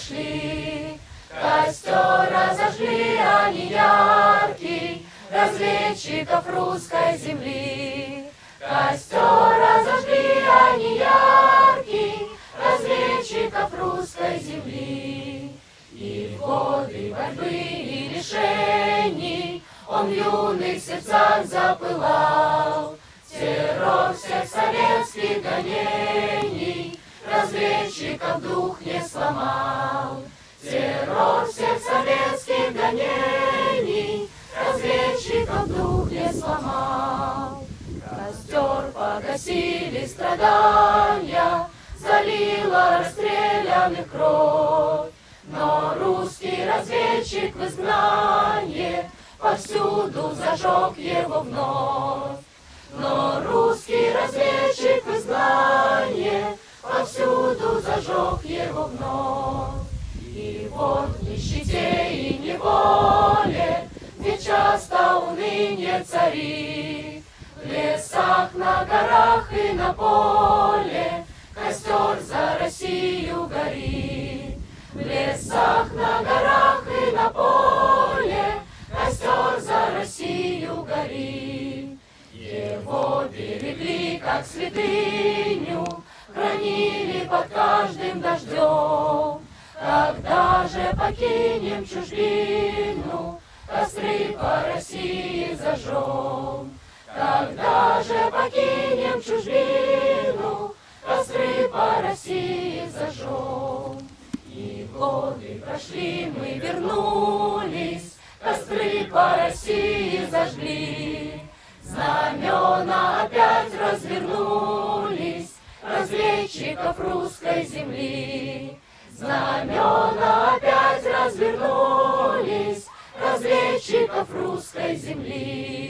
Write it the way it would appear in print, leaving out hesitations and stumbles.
пришли. Костер разожгли они яркий, разведчиков русской земли. Костер разожгли они яркий, разведчиков русской земли. И в годы борьбы и лишений он в юных сердцах запылал. Террор всех советских гонений разведчиков дух не сломал. Террор всех советских гонений разведчиков дух не сломал. Костер погасили страдания, залила расстрелянных кровь. Но русский разведчик в изгнании повсюду зажег его вновь. Но русский разведчик в изгнании повсюду зажег его вновь. И вот в нищете и неволе, где часто уныние царит, в лесах, на горах и на поле костер за Россию горит. В лесах, на горах и на поле костер за Россию горит. Его берегли, как святыню, хранили под каждым дождем. Когда же покинем чужбину, костры по России зажжем. Когда же покинем чужбину, костры по России зажжем. И годы прошли, мы вернулись, костры по России зажгли. Знамена опять развернулись, разведчиков русской земли. Знамена опять развернулись, разведчиков русской земли.